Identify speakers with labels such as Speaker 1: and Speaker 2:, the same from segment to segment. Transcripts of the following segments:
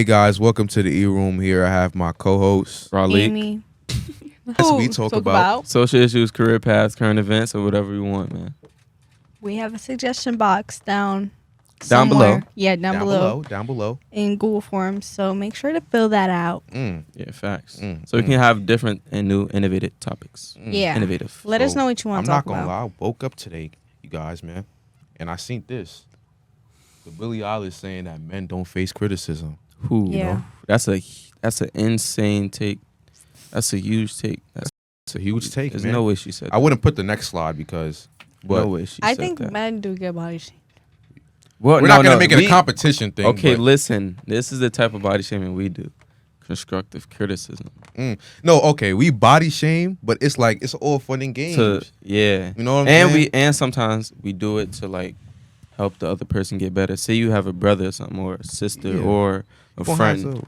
Speaker 1: guys, welcome to the E-Room. Here I have my co-host,
Speaker 2: Raleek.
Speaker 3: Amy.
Speaker 1: That's what we talk about.
Speaker 2: Social issues, career paths, current events, or whatever you want, man.
Speaker 3: We have a suggestion box down
Speaker 2: Down
Speaker 3: somewhere.
Speaker 2: below.
Speaker 3: Yeah, down below in Google Forms. So make sure to fill that out.
Speaker 2: Yeah, facts. So we can have different and new innovative topics.
Speaker 3: Yeah.
Speaker 2: Innovative.
Speaker 3: Let us know what you want to talk about.
Speaker 1: I'm not going to lie. I woke up today, you guys, man, and I seen this. The Billie Eilish saying that men don't face criticism.
Speaker 2: Who?
Speaker 3: Yeah.
Speaker 2: You know? That's an insane take. That's a huge take.
Speaker 1: That's a huge take,
Speaker 2: There's
Speaker 1: man.
Speaker 2: no way she said that.
Speaker 1: I wouldn't put the next slide because... But
Speaker 2: no way she
Speaker 3: I
Speaker 2: said
Speaker 3: think
Speaker 2: that.
Speaker 3: men do get body shamed.
Speaker 1: Well, we're not going to make it a competition thing.
Speaker 2: Okay,
Speaker 1: but.
Speaker 2: listen. This is the type of body shaming we do. Constructive criticism.
Speaker 1: No, okay, we body shame, but it's like it's all fun and games.
Speaker 2: Yeah.
Speaker 1: You know what I'm saying?
Speaker 2: And sometimes we do it to like help the other person get better. Say you have a brother or something, or a sister, or a friend.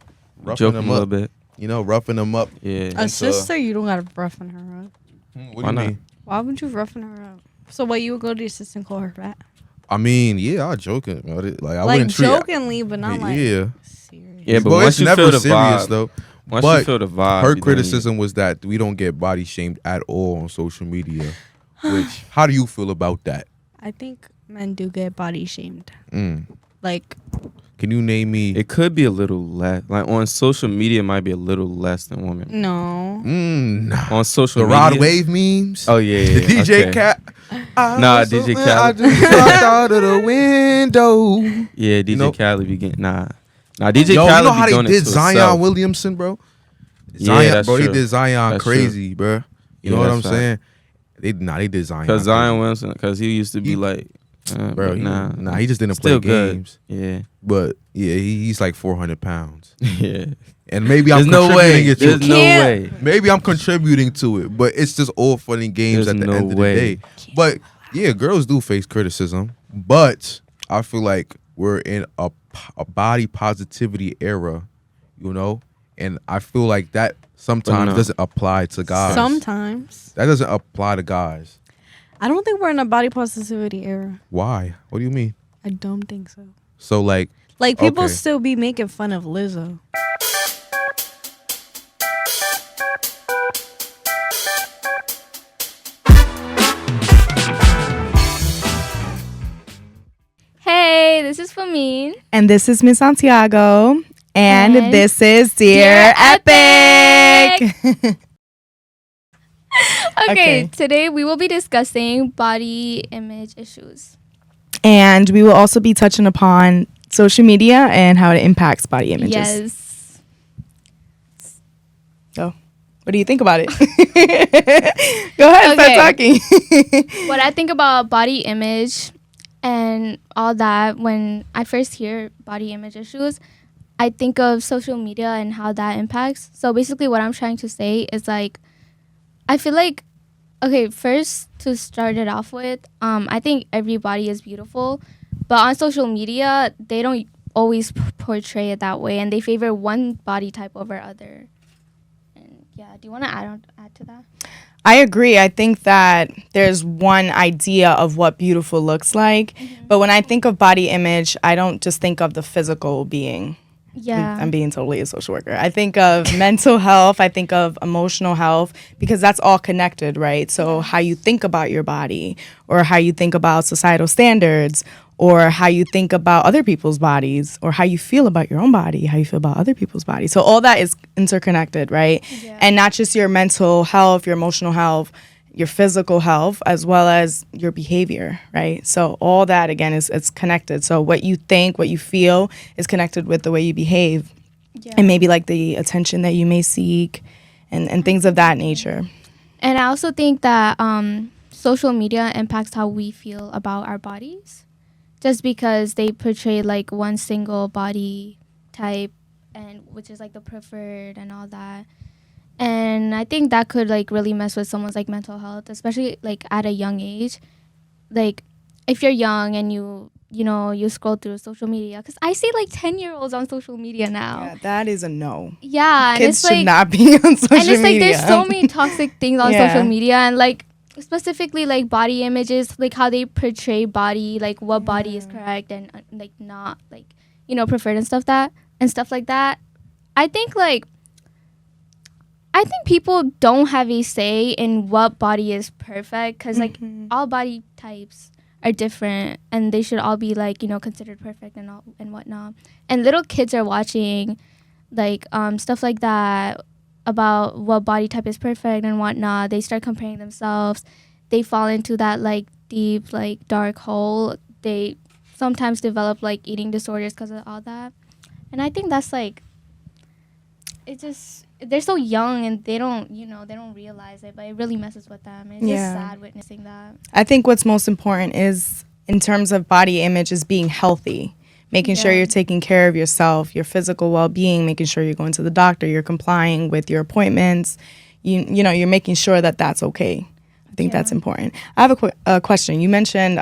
Speaker 2: Joke them a little bit.
Speaker 1: You know, roughing them up.
Speaker 2: Yeah.
Speaker 3: A sister, you don't got to roughen her up.
Speaker 1: What do you mean?
Speaker 3: Why would you roughen her up? So what, you would go to your sister and call her fat?
Speaker 1: I mean, yeah, I'm joking about it. Like I
Speaker 3: like
Speaker 1: wouldn't treat
Speaker 3: jokingly, but not like serious.
Speaker 2: Yeah, but
Speaker 1: well,
Speaker 2: once
Speaker 1: it's
Speaker 2: you
Speaker 1: never
Speaker 2: feel the
Speaker 1: serious
Speaker 2: vibe,
Speaker 1: though.
Speaker 2: Once
Speaker 1: but
Speaker 2: you feel the vibe,
Speaker 1: her criticism was that we don't get body shamed at all on social media. Which, how do you feel about that?
Speaker 3: I think men do get body shamed. Like,
Speaker 1: can you name me?
Speaker 2: It could be a little less. Like on social media, it might be a little less than women.
Speaker 3: No.
Speaker 1: Nah.
Speaker 2: On social
Speaker 1: the
Speaker 2: media,
Speaker 1: Rod Wave memes.
Speaker 2: Oh yeah,
Speaker 1: the DJ
Speaker 2: okay.
Speaker 1: Cat.
Speaker 2: Nah, DJ Khaled.
Speaker 1: I just walked out of the window.
Speaker 2: Yeah, DJ
Speaker 1: You know?
Speaker 2: Khaled be getting nah. DJ
Speaker 1: Yo,
Speaker 2: Khaled
Speaker 1: you know
Speaker 2: be
Speaker 1: how
Speaker 2: doing
Speaker 1: they
Speaker 2: it
Speaker 1: did
Speaker 2: to
Speaker 1: Zion
Speaker 2: himself.
Speaker 1: Williamson, bro?
Speaker 2: Yeah,
Speaker 1: Zion,
Speaker 2: that's
Speaker 1: bro,
Speaker 2: true.
Speaker 1: they did Zion
Speaker 2: That's
Speaker 1: crazy, bro. You know what I'm
Speaker 2: that's
Speaker 1: saying? They did Zion.
Speaker 2: Because Zion
Speaker 1: crazy.
Speaker 2: Williamson, because he used to be like,
Speaker 1: bro,
Speaker 2: nah,
Speaker 1: he just didn't
Speaker 2: still
Speaker 1: play
Speaker 2: good.
Speaker 1: games.
Speaker 2: Yeah,
Speaker 1: But yeah, he's like 400 pounds.
Speaker 2: yeah.
Speaker 1: And maybe I'm
Speaker 2: There's no
Speaker 1: contributing
Speaker 2: way.
Speaker 1: it to
Speaker 2: There's no way.
Speaker 1: Maybe I'm contributing to it, but it's just all fun and games
Speaker 2: There's
Speaker 1: at the
Speaker 2: no
Speaker 1: end of
Speaker 2: way.
Speaker 1: the day. But yeah, girls do face criticism, but I feel like we're in a body positivity era, you know? And I feel like that sometimes doesn't apply to guys.
Speaker 3: Sometimes.
Speaker 1: That doesn't apply to guys.
Speaker 3: I don't think we're in a body positivity era.
Speaker 1: Why? What do you mean?
Speaker 3: I don't think so.
Speaker 1: So like
Speaker 3: people
Speaker 1: okay.
Speaker 3: still be making fun of Lizzo.
Speaker 4: Hey, this is Fahmin.
Speaker 5: And this is Miss Santiago. And this is Dear Epic.
Speaker 4: Okay, today we will be discussing body image issues.
Speaker 5: And we will also be touching upon social media and how it impacts body images.
Speaker 4: Yes.
Speaker 5: So, what do you think about it? Go ahead, start talking.
Speaker 4: What I think about body image and all that, when I first hear body image issues, I think of social media and how that impacts. So basically what I'm trying to say is like, I feel like, okay, first to start it off with, I think everybody is beautiful, but on social media, they don't always portray it that way, and they favor one body type over other. And yeah, do you want to add to that?
Speaker 5: I agree. I think that there's one idea of what beautiful looks like, but when I think of body image, I don't just think of the physical being.
Speaker 4: Yeah.
Speaker 5: I'm being totally a social worker. I think of mental health. I think of emotional health because that's all connected, right? So how you think about your body or how you think about societal standards or how you think about other people's bodies or how you feel about your own body, how you feel about other people's bodies. So all that is interconnected, right?
Speaker 4: Yeah.
Speaker 5: And not just your mental health, your emotional health, your physical health, as well as your behavior, right? So all that, again, it's connected. So what you think, what you feel is connected with the way you behave and maybe like the attention that you may seek and things of that nature.
Speaker 4: And I also think that social media impacts how we feel about our bodies just because they portray like one single body type and which is like the preferred and all that. And I think that could like really mess with someone's like mental health, especially like at a young age. Like if you're young and you scroll through social media, because I see like 10-year-olds on social media now.
Speaker 5: Yeah, that is a no.
Speaker 4: Yeah.
Speaker 5: Kids
Speaker 4: and it's
Speaker 5: should
Speaker 4: like,
Speaker 5: not be on social media.
Speaker 4: And it's like there's so many toxic things on
Speaker 5: Yeah.
Speaker 4: social media, and like specifically like body images, like how they portray body, like what body is correct and like not like preferred and stuff and stuff like that. I think people don't have a say in what body is perfect, because like all body types are different, and they should all be like, you know, considered perfect and all and whatnot. And little kids are watching like stuff like that about what body type is perfect and whatnot. They start comparing themselves. They fall into that like deep, like dark hole. They sometimes develop like eating disorders because of all that. And I think that's like, it just, they're so young and they don't realize it, but it really messes with them. It's just sad witnessing that.
Speaker 5: I think what's most important is, in terms of body image, is being healthy. Making sure you're taking care of yourself, your physical well-being, making sure you're going to the doctor, you're complying with your appointments. You know, you're making sure that that's okay. I think that's important. I have a question. You mentioned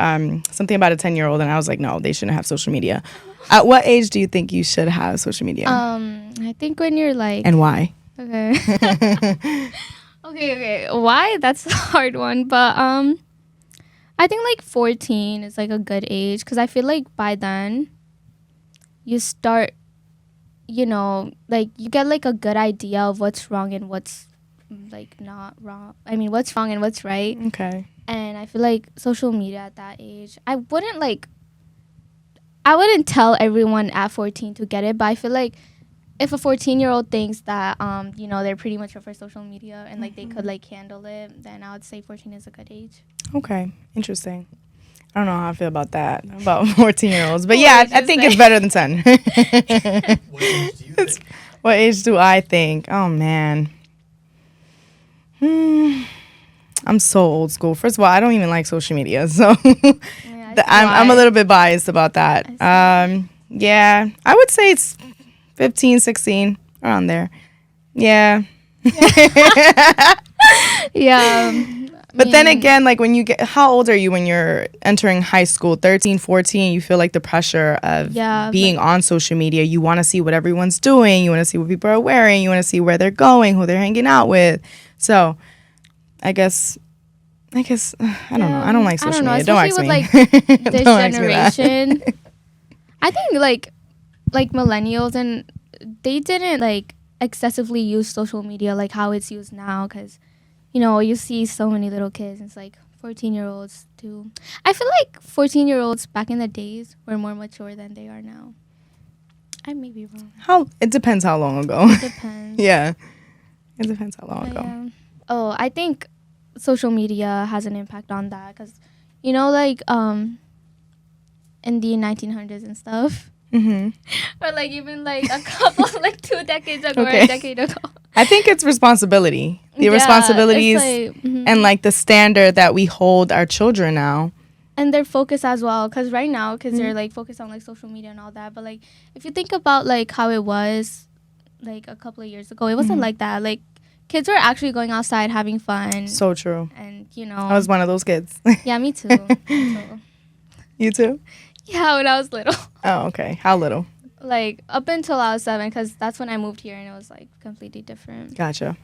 Speaker 5: something about a 10-year-old, and I was like, no, they shouldn't have social media. At what age do you think you should have social media?
Speaker 4: I think when you're like...
Speaker 5: And why?
Speaker 4: Okay. okay. Why? That's a hard one. But I think like 14 is like a good age, because I feel like by then you start, you know, like you get like a good idea of what's wrong and what's like not wrong. I mean, what's wrong and what's right.
Speaker 5: Okay.
Speaker 4: And I feel like social media at that age, I wouldn't tell everyone at 14 to get it, but I feel like if a 14-year-old thinks that, you know, they're pretty mature for social media and like they could like handle it, then I would say 14 is a good age.
Speaker 5: Okay. Interesting. I don't know how I feel about that, about 14-year-olds. But yeah, I think it's better than 10.
Speaker 6: What age do you think?
Speaker 5: What age do I think? Oh, man. I'm so old school. First of all, I don't even like social media. So I'm a little bit biased about that. Yeah, I would say it's 15, 16, around there. Yeah.
Speaker 4: Yeah.
Speaker 5: But then again, like when you get, how old are you when you're entering high school? 13, 14, you feel like the pressure of being on social media. You want to see what everyone's doing. You want to see what people are wearing. You want to see where they're going, who they're hanging out with. So I guess, I don't know. I don't like social media. Don't ask me.
Speaker 4: Especially with like this generation. I think like millennials, and they didn't like excessively use social media like how it's used now, because you know, you see so many little kids. It's like 14-year-olds too. I feel like 14-year-olds back in the days were more mature than they are now. I may be wrong.
Speaker 5: It depends how long ago.
Speaker 4: It depends.
Speaker 5: Yeah. It depends how long ago.
Speaker 4: Yeah. Oh, I think social media has an impact on that, because, you know, like in the 1900s and stuff. Or like even like a couple, like 2 decades ago or a decade ago. I
Speaker 5: think it's responsibility. The responsibilities and like the standard that we hold our children now.
Speaker 4: And their focus as well, because right now, because they're like focused on like social media and all that. But like if you think about like how it was like a couple of years ago, it wasn't like that. Like kids were actually going outside having fun.
Speaker 5: So true.
Speaker 4: And you know,
Speaker 5: I was one of those kids.
Speaker 4: Yeah, me too.
Speaker 5: You too?
Speaker 4: Yeah, when I was little.
Speaker 5: Oh, okay. How little?
Speaker 4: Like up until I was 7, because that's when I moved here and it was like completely different.
Speaker 5: Gotcha.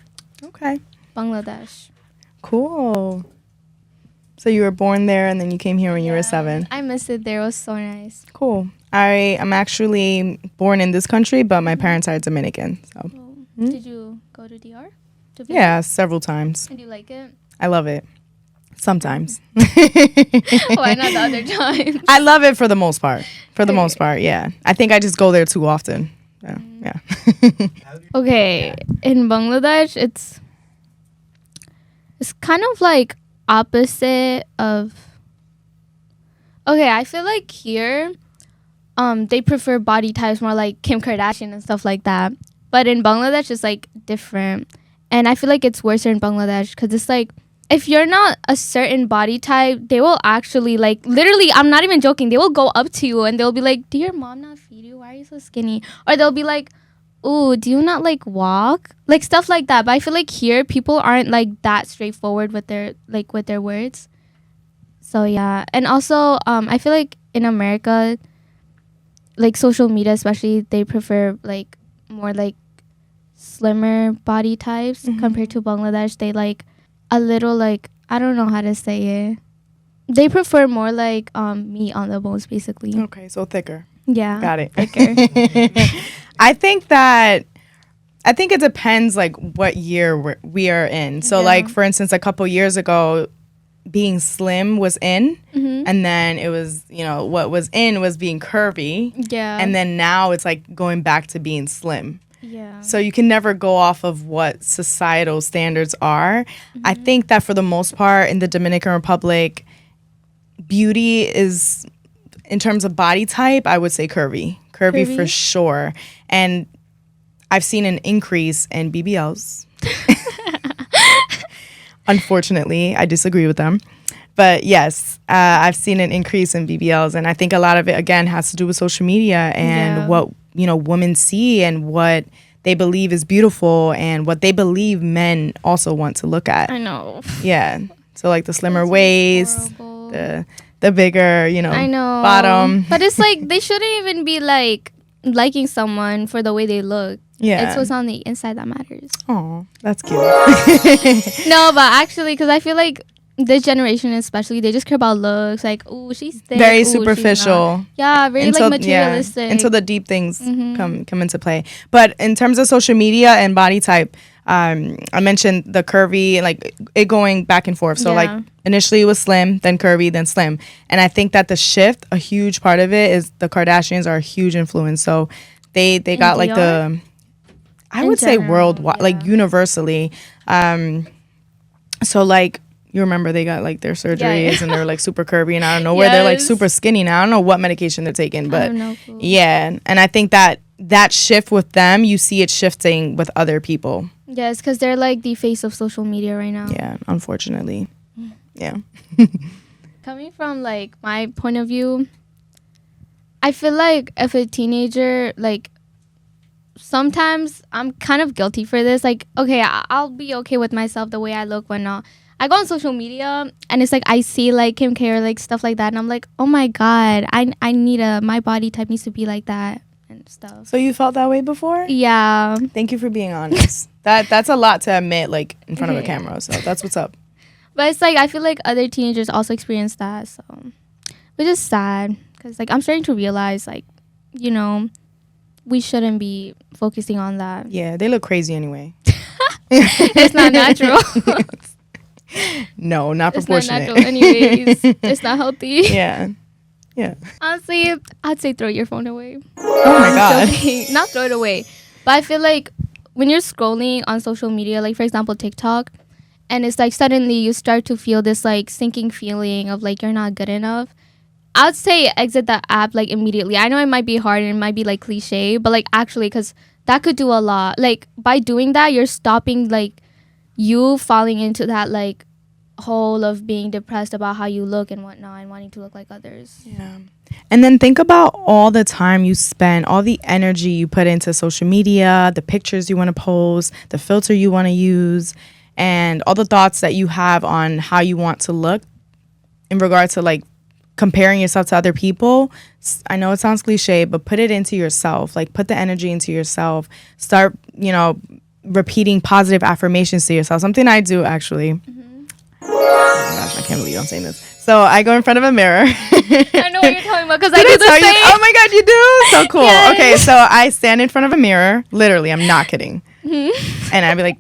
Speaker 5: Okay.
Speaker 4: Bangladesh.
Speaker 5: Cool. So you were born there and then you came here when you were 7.
Speaker 4: I missed it there. It was so nice.
Speaker 5: Cool. I am actually born in this country, but my parents are Dominican. So.
Speaker 4: Did you go to DR?
Speaker 5: Yeah, several times.
Speaker 4: And do you like it?
Speaker 5: I love it. Sometimes.
Speaker 4: Why not the other times?
Speaker 5: I love it for the most part. For the most part, yeah. I think I just go there too often. Yeah.
Speaker 4: Okay, in Bangladesh, it's kind of like opposite of. Okay, I feel like here, they prefer body types more like Kim Kardashian and stuff like that. But in Bangladesh, it's like different, and I feel like it's worse in Bangladesh, because it's like, if you're not a certain body type, they will actually, like, literally, I'm not even joking, they will go up to you and they'll be like, "Do your mom not feed you? Why are you so skinny?" Or they'll be like, "Ooh, do you not, like, walk?" Like, stuff like that. But I feel like here, people aren't, like, that straightforward with their words. So, yeah. And also, I feel like in America, like, social media especially, they prefer, like, more, like, slimmer body types compared to Bangladesh. They, like, a little, like, I don't know how to say it. They prefer more like meat on the bones, basically.
Speaker 5: Okay, so thicker.
Speaker 4: Yeah.
Speaker 5: Got it.
Speaker 4: Thicker.
Speaker 5: I think it depends like what year we are in. So like for instance, a couple years ago, being slim was in, and then it was, you know, what was in was being curvy.
Speaker 4: Yeah.
Speaker 5: And then now it's like going back to being slim.
Speaker 4: Yeah.
Speaker 5: So you can never go off of what societal standards are. I think that for the most part in the Dominican Republic, beauty is, in terms of body type, I would say curvy for sure. And I've seen an increase in BBLs. Unfortunately, I disagree with them. But yes, I've seen an increase in BBLs. And I think a lot of it, again, has to do with social media and what, you know, women see and what they believe is beautiful and what they believe men also want to look at.
Speaker 4: I know.
Speaker 5: Yeah. So like the slimmer waist, the bigger, you know,
Speaker 4: I know.
Speaker 5: bottom.
Speaker 4: But it's like they shouldn't even be like liking someone for the way they look.
Speaker 5: Yeah.
Speaker 4: It's what's on the inside that matters.
Speaker 5: Oh, that's cute.
Speaker 4: No, but actually, because I feel like this generation especially, they just care about looks. Like, oh, she's thick.
Speaker 5: Very
Speaker 4: ooh, she's
Speaker 5: superficial.
Speaker 4: not. Yeah, very like materialistic.
Speaker 5: Until the deep things come into play. But in terms of social media and body type, I mentioned the curvy, like it going back and forth. So like initially it was slim, then curvy, then slim. And I think that the shift, a huge part of it is the Kardashians are a huge influence. So they got like the, I would say worldwide, like universally. So like, you remember they got like their surgeries and they're like super curvy, and I don't know where they're like super skinny now. I don't know what medication they're taking, but yeah. And I think that shift with them, you see it shifting with other people.
Speaker 4: Yes, because they're like the face of social media right now.
Speaker 5: Yeah, unfortunately. Yeah.
Speaker 4: Coming from like my point of view, I feel like if a teenager, like sometimes I'm kind of guilty for this. Like, okay, I'll be okay with myself the way I look when I go on social media and it's like I see like Kim K or like stuff like that, and I'm like, oh my god, I need my body type needs to be like that and stuff.
Speaker 5: So you felt that way before?
Speaker 4: Yeah.
Speaker 5: Thank you for being honest. That's a lot to admit, like in front of a camera. So that's what's up.
Speaker 4: But it's like I feel like other teenagers also experience that, so which is sad because like I'm starting to realize like, you know, we shouldn't be focusing on that.
Speaker 5: Yeah, they look crazy anyway.
Speaker 4: It's not natural.
Speaker 5: No, not proportionate.
Speaker 4: It's not natural anyways. It's not healthy.
Speaker 5: Yeah. Yeah.
Speaker 4: Honestly, I'd say throw your phone away.
Speaker 5: Oh my god.
Speaker 4: Not throw it away. But I feel like when you're scrolling on social media, like for example TikTok, and it's like suddenly you start to feel this like sinking feeling of like you're not good enough, I'd say exit that app like immediately. I know it might be hard and it might be like cliche, but like actually, because that could do a lot. Like by doing that, you're stopping like you falling into that like hole of being depressed about how you look and whatnot and wanting to look like others.
Speaker 5: Yeah. And then think about all the time you spend, all the energy you put into social media, the pictures you want to post, the filter you want to use, and all the thoughts that you have on how you want to look in regard to like comparing yourself to other people. I know it sounds cliche, but put it into yourself. Like put the energy into yourself. Start, you know, repeating positive affirmations to yourself. Something I do actually. Oh my gosh, I can't believe I'm saying this. So I go in front of a mirror.
Speaker 4: I know what you're talking about because I do the same.
Speaker 5: Oh my god, you do? So cool. Yes. Okay, so I stand in front of a mirror. Literally, I'm not kidding. And I'd be like,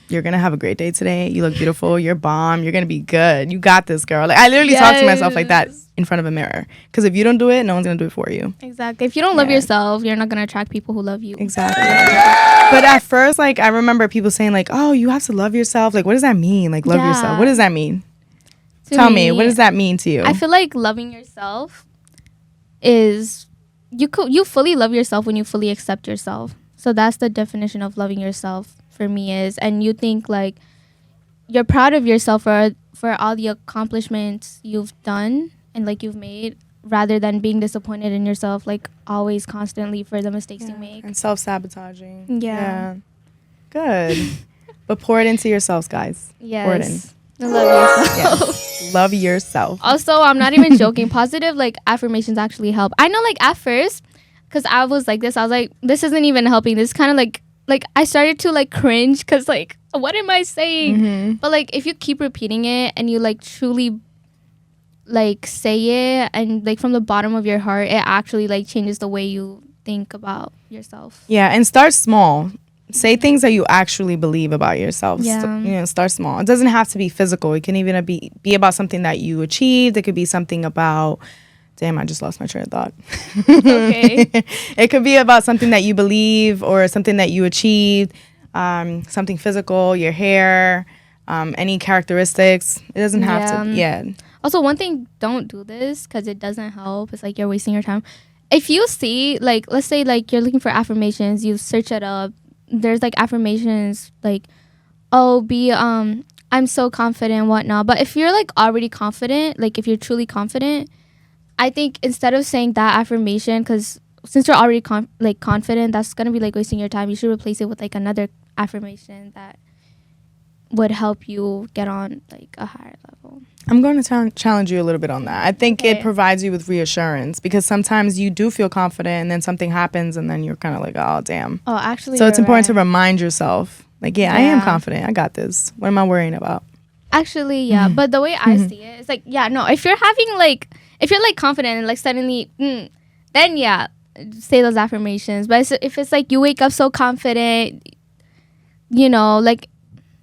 Speaker 5: you're gonna have a great day today. You look beautiful. You're bomb. You're gonna be good. You got this, girl. Like I literally talk to myself like that in front of a mirror. Because if you don't do it, no one's gonna do it for you.
Speaker 4: Exactly. If you don't love yourself, you're not gonna attract people who love you.
Speaker 5: Exactly. But at first, like I remember people saying like, "Oh, you have to love yourself." Like, what does that mean? Like, love yourself. What does that mean? Tell me, what does that mean to you?
Speaker 4: I feel like loving yourself is you fully love yourself when you fully accept yourself. So that's the definition of loving yourself for me is, and you think like you're proud of yourself for all the accomplishments you've done and like you've made, rather than being disappointed in yourself like always constantly for the mistakes you make
Speaker 5: and self-sabotaging.
Speaker 4: Yeah.
Speaker 5: Good. But pour it into yourselves, guys.
Speaker 4: Yes.
Speaker 5: Pour it in.
Speaker 4: Love yourself.
Speaker 5: Yes. Love yourself.
Speaker 4: Also, I'm not even joking. Positive like affirmations actually help. I know like at first, because I was like this, I was like, this isn't even helping. This kind of like I started to like cringe because like, what am I saying? But like if you keep repeating it and you like truly like say it and like from the bottom of your heart, it actually like changes the way you think about yourself.
Speaker 5: Yeah, and start small. Say things that you actually believe about yourself.
Speaker 4: Yeah.
Speaker 5: Start small. It doesn't have to be physical. It can even be about something that you achieved. It could be something about, damn, I just lost my train of thought.
Speaker 4: Okay.
Speaker 5: It could be about something that you believe or something that you achieved, something physical, your hair, any characteristics. It doesn't have to. Yeah.
Speaker 4: Also, one thing, don't do this because it doesn't help. It's like you're wasting your time. If you see, like, let's say, like, you're looking for affirmations, you search it up. There's, like, affirmations, like, oh, I'm so confident and whatnot. But if you're, like, already confident, like, if you're truly confident, I think instead of saying that affirmation, because since you're already, confident, that's going to be, like, wasting your time. You should replace it with, like, another affirmation that would help you get on, like, a higher level.
Speaker 5: I'm going to challenge you a little bit on that. I think it provides you with reassurance because sometimes you do feel confident and then something happens and then you're kind of like, oh, damn.
Speaker 4: Oh, actually,
Speaker 5: so it's important to remind yourself, like, I am confident. I got this. What am I worrying about?
Speaker 4: Actually, yeah. But the way I see it, it's like, yeah, no, if you're confident and like suddenly, then yeah, say those affirmations. But if it's like you wake up so confident, you know, like,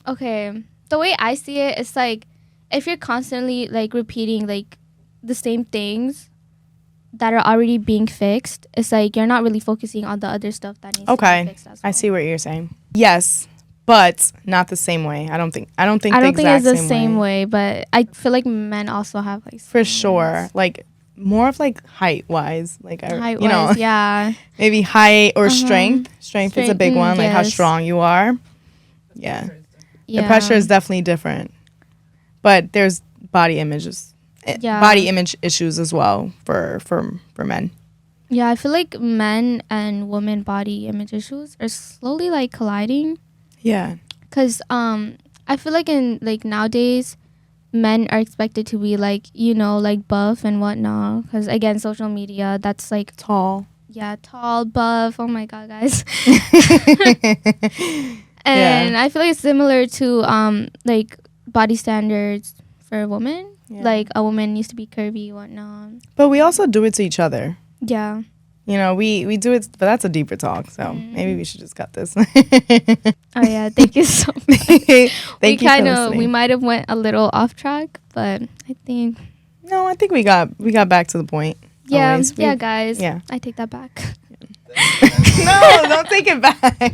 Speaker 4: okay, the way I see it, it's like, if you're constantly like repeating like the same things that are already being fixed, it's like you're not really focusing on the other stuff that needs to be fixed as well.
Speaker 5: I see what you're saying. Yes, but not the same way. I don't think
Speaker 4: it's the same way, but I feel like men also have like
Speaker 5: for sure, like more of like height wise, like
Speaker 4: height-wise, yeah,
Speaker 5: maybe height or strength. Strength is a big one, like how strong you are. Yeah. The pressure is definitely different. But there's body image issues as well for men.
Speaker 4: Yeah, I feel like men and women body image issues are slowly like colliding.
Speaker 5: Yeah.
Speaker 4: Cuz I feel like in like nowadays men are expected to be like, you know, like buff and whatnot, cuz again social media, that's like
Speaker 5: tall.
Speaker 4: Yeah, tall, buff. Oh my god, guys. And I feel like it's similar to like body standards for a woman. Yeah. Like a woman needs to be curvy, whatnot.
Speaker 5: But we also do it to each other.
Speaker 4: Yeah.
Speaker 5: You know, we do it, but that's a deeper talk. So maybe we should just cut this.
Speaker 4: Oh yeah, thank you so much. Thank you. We might have went a little off track, but I think
Speaker 5: we got back to the point.
Speaker 4: Yeah, guys. Yeah, I take that back.
Speaker 5: No, don't take it back.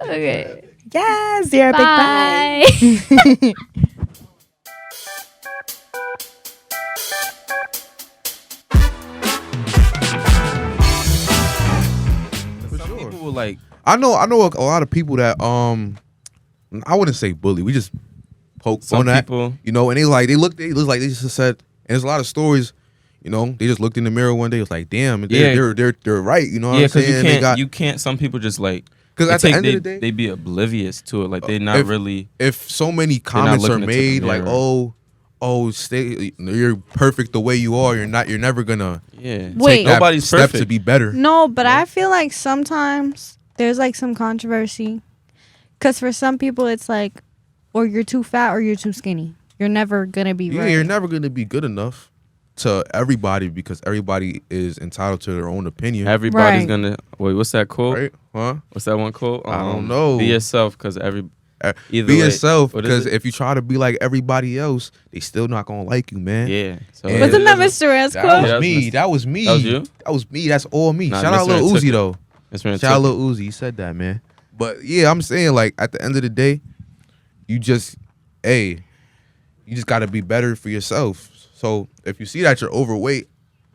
Speaker 4: Okay.
Speaker 5: Yes, you're a big bye.
Speaker 2: Some people will like.
Speaker 1: I know a lot of people that I wouldn't say bully. We just poke
Speaker 2: some
Speaker 1: on that.
Speaker 2: People,
Speaker 1: you know, and they look like they just said. And there's a lot of stories. You know, they just looked in the mirror one day. It was like, damn, they're right. You know what I'm saying?
Speaker 2: Yeah, because you can't. Some people just like. Because at the end of the day, they be oblivious to it. Like they're not really.
Speaker 1: If so many comments are made, like, you're perfect the way you are. You're never gonna.
Speaker 2: Yeah.
Speaker 3: Wait,
Speaker 2: nobody's
Speaker 1: step
Speaker 2: perfect
Speaker 1: to be better.
Speaker 3: No, but I feel like sometimes there's like some controversy, because for some people it's like, or you're too fat or you're too skinny. You're never gonna be right.
Speaker 1: You're never gonna be good enough to everybody because everybody is entitled to their own opinion.
Speaker 2: Everybody's gonna wait. What's that quote?
Speaker 1: Right? Huh?
Speaker 2: What's that one quote?
Speaker 1: I don't know.
Speaker 2: Be yourself, because
Speaker 1: yourself, because if you try to be like everybody else, they still not gonna like you, man.
Speaker 2: Yeah. So
Speaker 3: wasn't that Mr. Rand's quote?
Speaker 1: That was me.
Speaker 2: That was you?
Speaker 1: That was me. That's all me.
Speaker 2: Nah,
Speaker 1: Shout out Lil Uzi though.
Speaker 2: Shout
Speaker 1: out Lil Uzi. He said that, man. But yeah, I'm saying like at the end of the day, you just gotta be better for yourself. So if you see that you're overweight,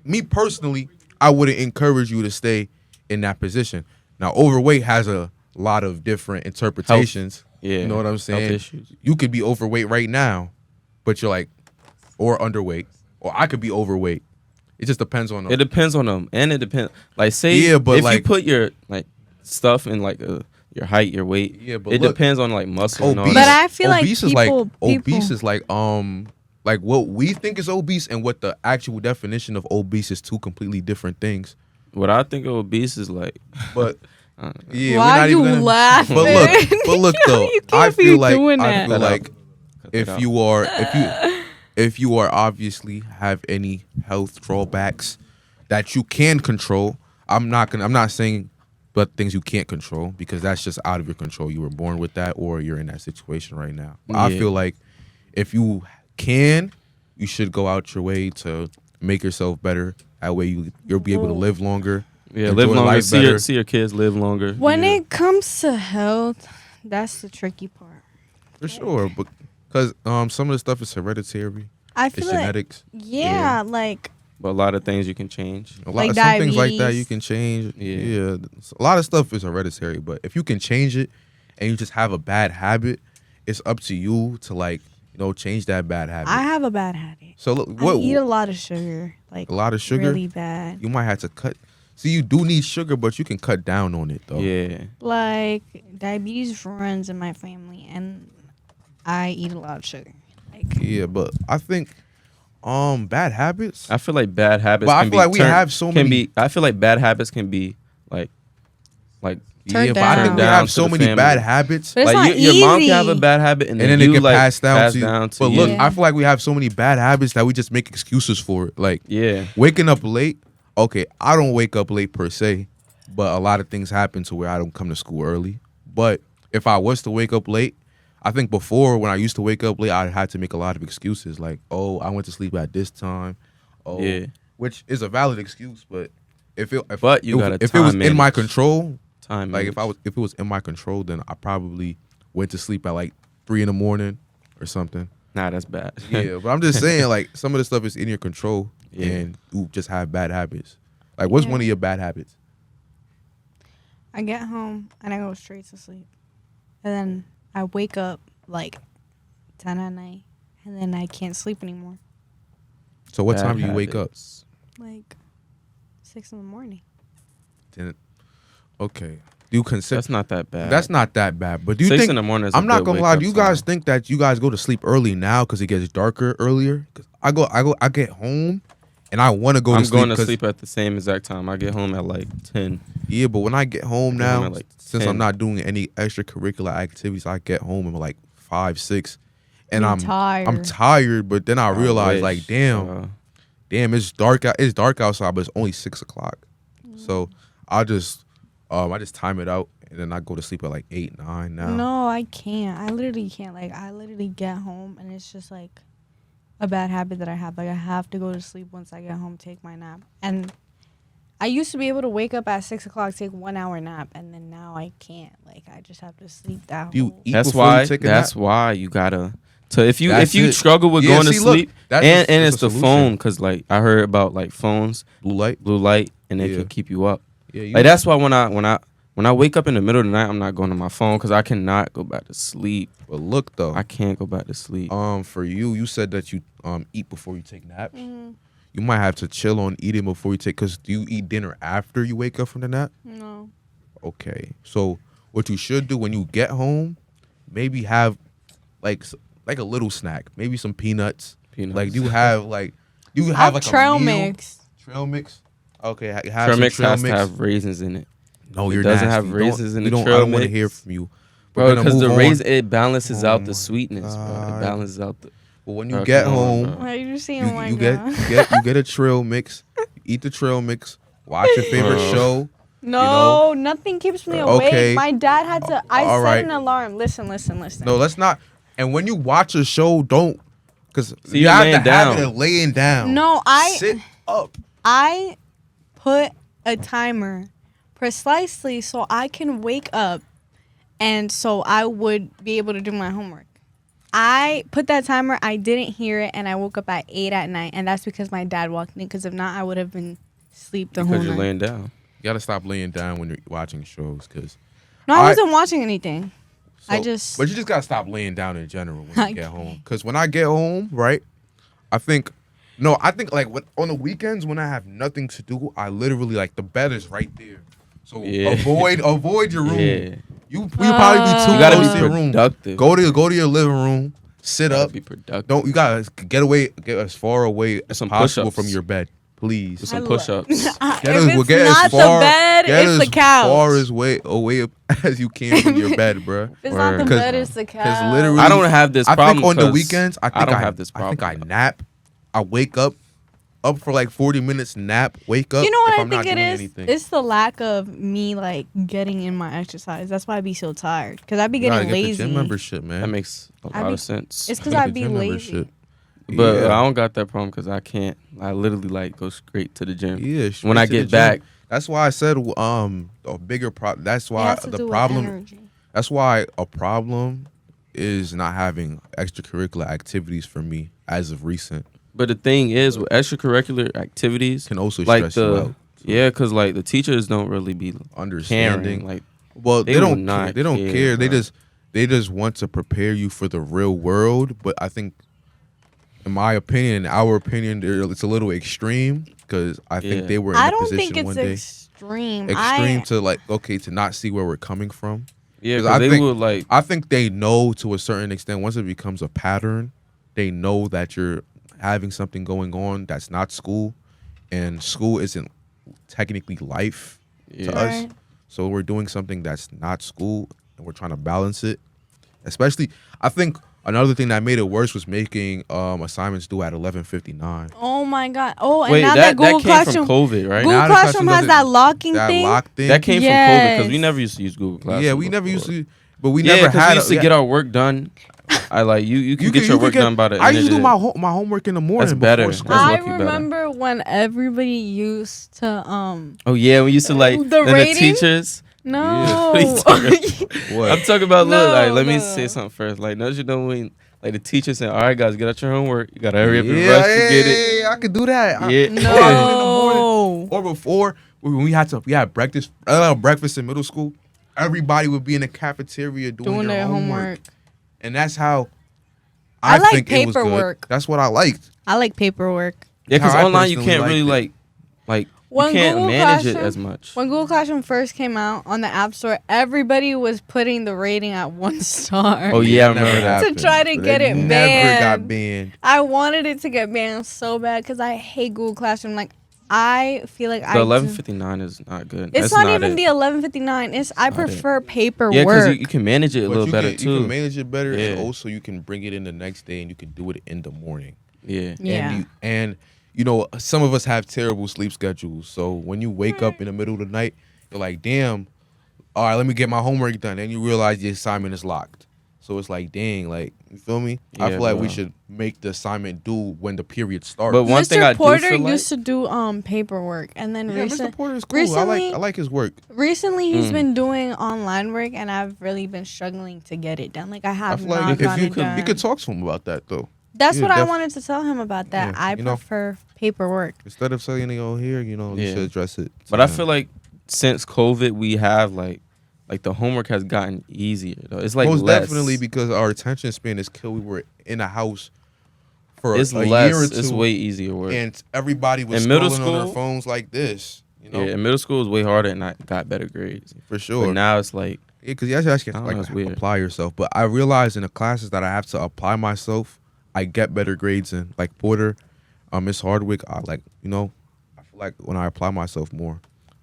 Speaker 1: me personally, I wouldn't encourage you to stay in that position. Now, overweight has a lot of different interpretations.
Speaker 2: Health. Yeah.
Speaker 1: You know what I'm saying?
Speaker 2: Health issues.
Speaker 1: You could be overweight right now, but you're like, or underweight, or I could be overweight. It just depends on them.
Speaker 2: It depends on them, and it depends. Like, say, if you put your like stuff in like your height, your weight, but it depends on like muscle. And all
Speaker 3: but
Speaker 2: that.
Speaker 3: I feel obese
Speaker 1: obese is like what we think is obese and what the actual definition of obese is two completely different things.
Speaker 2: What I think of obese is like,
Speaker 1: but
Speaker 3: yeah, why are you laughing?
Speaker 1: But look though, I feel like if you are if you are obviously have any health drawbacks that you can control. I'm not saying but things you can't control, because that's just out of your control. You were born with that, or you're in that situation right now. I feel like if you can, you should go out your way to make yourself better. That way you'll be able to live longer.
Speaker 2: Yeah, live longer. See your kids live longer.
Speaker 3: When it comes to health, that's the tricky part.
Speaker 1: For sure, because some of the stuff is hereditary.
Speaker 3: I feel
Speaker 1: it's genetics.
Speaker 3: Like.
Speaker 2: But a lot of things you can change.
Speaker 3: Like
Speaker 1: some things like that you can change. Yeah. A lot of stuff is hereditary, but if you can change it and you just have a bad habit, it's up to you to change that bad habit.
Speaker 3: I have a bad habit.
Speaker 1: So look,
Speaker 3: I eat a lot of sugar. Like
Speaker 1: a lot of sugar?
Speaker 3: Really bad.
Speaker 1: You might have to cut. See, you do need sugar, but you can cut down on it though.
Speaker 2: Yeah.
Speaker 3: Like diabetes runs in my family, and I eat a lot of sugar.
Speaker 1: Yeah, but I think bad habits.
Speaker 2: I feel like bad habits.
Speaker 1: But I feel like we have so many.
Speaker 2: I feel like bad habits can be like.
Speaker 1: Yeah, but I think we have so many bad habits.
Speaker 3: But it's
Speaker 2: like
Speaker 3: not
Speaker 2: your mom
Speaker 3: easy.
Speaker 2: can have a bad habit, and then
Speaker 1: it
Speaker 2: you
Speaker 1: get passed down to you. But look,
Speaker 3: Yeah.
Speaker 1: I feel like we have so many bad habits that we just make excuses for it. Like waking up late. Okay, I don't wake up late per se, but a lot of things happen to where I don't come to school early. But if I was to wake up late, I think before, when I used to wake up late, I had to make a lot of excuses. Like, oh, I went to sleep at this time. Oh, which is a valid excuse, but if it was in my control, if it was in my control, then I probably went to sleep at like 3 a.m. or something.
Speaker 2: Nah, that's bad.
Speaker 1: Yeah, but I'm just saying, like, some of the stuff is in your control, and you just have bad habits. Like, what's one of your bad habits?
Speaker 3: I get home and I go straight to sleep, and then I wake up like 10 at night, and then I can't sleep anymore.
Speaker 1: So what time do you wake up?
Speaker 3: Like 6 in the morning.
Speaker 1: Okay. Do you consider
Speaker 2: that's not that bad?
Speaker 1: That's not that bad. But do you
Speaker 2: 6
Speaker 1: think
Speaker 2: in the morning is
Speaker 1: I'm not gonna lie. Do you guys
Speaker 2: time.
Speaker 1: think that you guys go to sleep early now because it gets darker earlier? Because I get home and I want to go to sleep.
Speaker 2: I'm going to sleep at the same exact time. I get home at like 10.
Speaker 1: Yeah, but when I get home now,
Speaker 2: like
Speaker 1: since
Speaker 2: 10.
Speaker 1: I'm not doing any extracurricular activities, I get home at like 5, 6, and I'm tired. But then I realize like, damn, it's dark out. It's dark outside, but it's only 6 o'clock. So I just time it out, and then I go to sleep at like 8, 9 now.
Speaker 3: No, I can't. I literally can't. Like, I literally get home, and it's just like a bad habit that I have. Like, I have to go to sleep once I get home, take my nap. And I used to be able to wake up at 6 o'clock, take 1 hour nap, and then now I can't. Like, I just have to sleep that
Speaker 1: Do you
Speaker 3: whole.
Speaker 1: eat
Speaker 2: That's
Speaker 1: before
Speaker 2: why.
Speaker 1: you take a
Speaker 2: That's
Speaker 1: nap?
Speaker 2: why you gotta. So if you
Speaker 1: That's it.
Speaker 2: struggle with
Speaker 1: Yeah,
Speaker 2: going to
Speaker 1: see, look,
Speaker 2: sleep,
Speaker 1: that's
Speaker 2: and
Speaker 1: a
Speaker 2: it's the
Speaker 1: solution.
Speaker 2: phone, because like I heard about like phones,
Speaker 1: Blue light.
Speaker 2: and it
Speaker 1: Yeah.
Speaker 2: can keep you up.
Speaker 1: Yeah,
Speaker 2: Like that's why when I wake up in the middle of the night, I'm not going to my phone because I cannot go back to sleep.
Speaker 1: But look though,
Speaker 2: I can't go back to sleep.
Speaker 1: for you said that you eat before you take naps. You might have to chill on eating before you take. Cause do you eat dinner after you wake up from the nap?
Speaker 3: No.
Speaker 1: Okay, so what you should do when you get home, maybe have like a little snack, maybe some peanuts. Like do you have like like
Speaker 3: trail
Speaker 1: a meal?
Speaker 3: mix.
Speaker 1: Trail mix. Okay, have
Speaker 2: Trail
Speaker 1: some
Speaker 2: mix
Speaker 1: trail
Speaker 2: has
Speaker 1: mix.
Speaker 2: to have raisins in it.
Speaker 1: No,
Speaker 2: It
Speaker 1: you're
Speaker 2: doesn't
Speaker 1: nasty.
Speaker 2: have raisins in the
Speaker 1: I
Speaker 2: trail
Speaker 1: don't want to
Speaker 2: mix.
Speaker 1: hear from you,
Speaker 2: Bro, because the
Speaker 1: raisin
Speaker 2: it balances
Speaker 1: Oh
Speaker 2: out the
Speaker 1: my
Speaker 2: sweetness, bro.
Speaker 1: God.
Speaker 2: It balances out the.
Speaker 1: But when you
Speaker 2: Okay,
Speaker 1: get
Speaker 2: come on,
Speaker 1: home,
Speaker 2: bro.
Speaker 3: Why are you saying
Speaker 1: you get a trail mix. You eat the trail mix. Watch your favorite show.
Speaker 3: No, nothing keeps me awake.
Speaker 1: Okay.
Speaker 3: My dad had to. I
Speaker 1: All
Speaker 3: set
Speaker 1: right.
Speaker 3: an alarm. Listen.
Speaker 1: No, let's not. And when you watch a show, don't, because you
Speaker 2: you're
Speaker 1: have
Speaker 2: laying
Speaker 1: the habit
Speaker 2: down.
Speaker 1: of laying down.
Speaker 3: No,
Speaker 1: sit up.
Speaker 3: I put a timer precisely so I can wake up, and so I would be able to do my homework. I put that timer. I didn't hear it, and I woke up at 8 at night, and that's because my dad walked in. Because if not, I would have been asleep the whole
Speaker 2: Because you're
Speaker 3: night.
Speaker 2: laying down.
Speaker 1: You gotta stop laying down when you're watching shows, because.
Speaker 3: No, I wasn't watching anything.
Speaker 1: But you just gotta stop laying down in general when you get home. Because when I get home, right, I think like on the weekends when I have nothing to do, I literally like the bed is right there. So avoid your room.
Speaker 2: Yeah.
Speaker 1: You probably be too
Speaker 2: You gotta
Speaker 1: close
Speaker 2: be
Speaker 1: to your room.
Speaker 2: productive.
Speaker 1: Go to your living room, sit up.
Speaker 2: Be productive.
Speaker 1: You gotta get as far away as
Speaker 2: Some
Speaker 1: possible
Speaker 2: push-ups.
Speaker 1: from your bed. Please.
Speaker 2: With some push-ups.
Speaker 3: If
Speaker 1: Get
Speaker 3: it's not the bed, it's the couch.
Speaker 1: as far as away as you can from your bed, bro.
Speaker 3: If it's not the
Speaker 2: Word.
Speaker 3: bed, it's the couch.
Speaker 1: Because literally,
Speaker 2: I don't have this
Speaker 1: I
Speaker 2: problem.
Speaker 1: think on the
Speaker 2: 'cause
Speaker 1: weekends, I
Speaker 2: don't have this problem.
Speaker 1: I think I nap. I wake up for like 40 minutes, nap, wake up.
Speaker 3: You know what
Speaker 1: if
Speaker 3: I
Speaker 1: I'm not
Speaker 3: think it
Speaker 1: doing
Speaker 3: is?
Speaker 1: anything.
Speaker 3: It's the lack of me like getting in my exercise. That's why I be so tired. Because I be
Speaker 1: You gotta
Speaker 3: getting
Speaker 1: get the gym
Speaker 3: lazy.
Speaker 1: membership, man.
Speaker 2: That makes a
Speaker 3: I
Speaker 2: lot
Speaker 3: be-
Speaker 2: of sense.
Speaker 3: It's because
Speaker 1: Gotta
Speaker 3: I
Speaker 1: get
Speaker 3: be
Speaker 1: gym
Speaker 3: lazy.
Speaker 1: membership.
Speaker 2: But
Speaker 1: Yeah.
Speaker 2: I don't got that problem because I can't. I literally like go straight to the gym.
Speaker 1: Yeah,
Speaker 2: When I
Speaker 1: straight to the
Speaker 2: get back,
Speaker 1: gym. That's why I said a bigger problem. That's
Speaker 3: It
Speaker 1: why
Speaker 3: has to
Speaker 1: the
Speaker 3: do with
Speaker 1: problem.
Speaker 3: energy.
Speaker 1: That's why a problem is not having extracurricular activities for me as of recent.
Speaker 2: but the thing is, with extracurricular activities,
Speaker 1: Can also
Speaker 2: like
Speaker 1: stress you out.
Speaker 2: yeah, because like the teachers don't really be
Speaker 1: Understanding.
Speaker 2: caring. Like
Speaker 1: Well,
Speaker 2: They
Speaker 1: they
Speaker 2: will
Speaker 1: don't.
Speaker 2: not
Speaker 1: They don't
Speaker 2: care,
Speaker 1: care.
Speaker 2: bro.
Speaker 1: They just want to prepare you for the real world. But I think, in my opinion, in our opinion, it's a little extreme because I think
Speaker 2: Yeah.
Speaker 1: they were in
Speaker 3: I
Speaker 1: a
Speaker 3: don't
Speaker 1: position
Speaker 3: think it's
Speaker 1: one day
Speaker 3: extreme.
Speaker 1: extreme to like to not see where we're coming from.
Speaker 2: yeah,
Speaker 1: 'Cause
Speaker 2: because they
Speaker 1: think-
Speaker 2: would like
Speaker 1: I think they know to a certain extent. Once it becomes a pattern, they know that you're having something going on that's not school, and school isn't technically life
Speaker 2: yeah.
Speaker 1: to us.
Speaker 3: Right.
Speaker 1: So we're doing something that's not school, and we're trying to balance it. Especially, I think another thing that made it worse was making assignments due at 11:59.
Speaker 3: Oh my god. Oh, and
Speaker 2: Wait,
Speaker 3: now
Speaker 2: that
Speaker 3: Google
Speaker 2: came
Speaker 3: Classroom.
Speaker 2: from COVID, right?
Speaker 3: Google
Speaker 1: Now the
Speaker 3: Classroom
Speaker 1: classroom
Speaker 3: has
Speaker 1: doesn't-
Speaker 3: that locking
Speaker 1: That
Speaker 3: thing.
Speaker 1: lock thing.
Speaker 2: That came from COVID because we
Speaker 3: Yes.
Speaker 2: never used to use Google Classroom.
Speaker 1: Yeah, we never
Speaker 2: before.
Speaker 1: used to, but we
Speaker 2: Yeah,
Speaker 1: never
Speaker 2: 'cause
Speaker 1: had.
Speaker 2: we used to get our work done. I like you can get your work done by the
Speaker 1: I
Speaker 2: end
Speaker 1: used
Speaker 2: of
Speaker 1: to do
Speaker 2: the
Speaker 1: my homework in the morning.
Speaker 2: That's better.
Speaker 1: Before
Speaker 2: That's
Speaker 1: school.
Speaker 3: I
Speaker 2: lucky better.
Speaker 3: remember when everybody used to
Speaker 2: Oh yeah, we used to like
Speaker 3: The
Speaker 2: then the
Speaker 3: rating?
Speaker 2: teachers.
Speaker 3: no.
Speaker 2: What are you talking
Speaker 1: What?
Speaker 2: I'm talking about look,
Speaker 3: No,
Speaker 2: like let me
Speaker 3: no.
Speaker 2: say something first. Like don't you know when like the teacher said, all right guys, get out your homework. You gotta hurry up and rush to get it.
Speaker 1: Yeah, I could do that.
Speaker 2: Yeah.
Speaker 3: No.
Speaker 1: Or before when we had breakfast in middle school, everybody would be in the cafeteria doing their homework. And that's how
Speaker 3: I like
Speaker 1: think it was good.
Speaker 3: paperwork.
Speaker 1: That's what I liked.
Speaker 3: I like paperwork.
Speaker 2: Yeah, because
Speaker 1: How I
Speaker 2: online you
Speaker 1: personally
Speaker 2: can't really
Speaker 1: liked
Speaker 2: like
Speaker 3: When
Speaker 2: you can't
Speaker 3: Google
Speaker 2: manage it
Speaker 3: Classroom-
Speaker 2: as much.
Speaker 3: When Google Classroom first came out on the App Store, everybody was putting the rating at 1 star.
Speaker 2: Oh yeah, I
Speaker 1: It never
Speaker 2: remember that.
Speaker 1: happened.
Speaker 3: try to get it
Speaker 1: never
Speaker 3: banned.
Speaker 1: got banned.
Speaker 3: I wanted it to get banned so bad because I hate Google Classroom. Like, I feel like
Speaker 2: The 1159 is not good.
Speaker 3: It's
Speaker 2: That's
Speaker 3: not even
Speaker 2: it.
Speaker 3: the 1159. It's I
Speaker 2: not it.
Speaker 3: prefer paperwork.
Speaker 2: Yeah, because you can manage it a
Speaker 1: But
Speaker 2: little
Speaker 1: you
Speaker 2: better
Speaker 1: can,
Speaker 2: too.
Speaker 1: You can manage it better, and
Speaker 2: Yeah.
Speaker 1: also you can bring it in the next day, and you can do it in the morning.
Speaker 2: Yeah.
Speaker 3: Yeah.
Speaker 1: And you know, some of us have terrible sleep schedules. So when you wake up in the middle of the night, you're like, damn, all right, let me get my homework done. And you realize the assignment is locked. So it's like, dang, like, you feel me? I
Speaker 2: Yeah,
Speaker 1: feel like we
Speaker 2: bro.
Speaker 1: should make the assignment due when the period starts.
Speaker 2: But one
Speaker 3: Mr.
Speaker 2: thing I do
Speaker 3: Porter
Speaker 2: feel like,
Speaker 3: used to do paperwork, and then
Speaker 1: yeah, Mr. Porter is cool.
Speaker 3: recently-
Speaker 1: I like his work.
Speaker 3: recently he's
Speaker 2: Mm.
Speaker 3: been doing online work, and I've really been struggling to get it done. Like I
Speaker 1: I
Speaker 3: have
Speaker 1: feel
Speaker 3: not
Speaker 1: like if
Speaker 3: gotten
Speaker 1: you
Speaker 3: it done.
Speaker 1: could talk to him about that though.
Speaker 3: That's
Speaker 1: yeah,
Speaker 3: what I
Speaker 1: def-
Speaker 3: wanted to tell him about that.
Speaker 1: Yeah,
Speaker 3: I
Speaker 1: you know.
Speaker 3: prefer paperwork.
Speaker 1: Instead of saying it on here, you know, you
Speaker 2: Yeah.
Speaker 1: should address it.
Speaker 2: but I feel like since COVID, we have like the homework has gotten easier. Though. It's like
Speaker 1: most
Speaker 2: less.
Speaker 1: definitely because our attention span is killed. We were in a house for
Speaker 2: it's
Speaker 1: a
Speaker 2: less.
Speaker 1: year or two.
Speaker 2: It's way easier work.
Speaker 1: And everybody was
Speaker 2: In middle
Speaker 1: scrolling on their
Speaker 2: school-
Speaker 1: phones like this, you know,
Speaker 2: Yeah, in middle school was way harder, and I got better grades.
Speaker 1: for sure.
Speaker 2: But now it's like
Speaker 1: Because you actually
Speaker 2: I don't
Speaker 1: like
Speaker 2: know, it's weird.
Speaker 1: apply yourself. But I realize in the classes that I have to apply myself, I get better grades in. Like Porter, Miss Hardwick, I like, you know, I feel like when I apply myself more,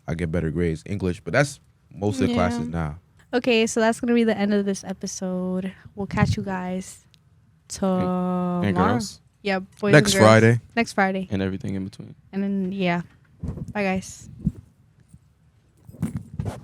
Speaker 1: I get better grades. English, but that's most of the
Speaker 3: Yeah.
Speaker 1: classes now.
Speaker 3: Okay, so that's gonna be the end of this episode. We'll catch you guys tomorrow.
Speaker 2: and girls
Speaker 3: Yeah, boys
Speaker 1: Next
Speaker 3: and girls.
Speaker 1: Friday.
Speaker 3: Next Friday,
Speaker 2: and everything in between.
Speaker 3: and then yeah, bye guys.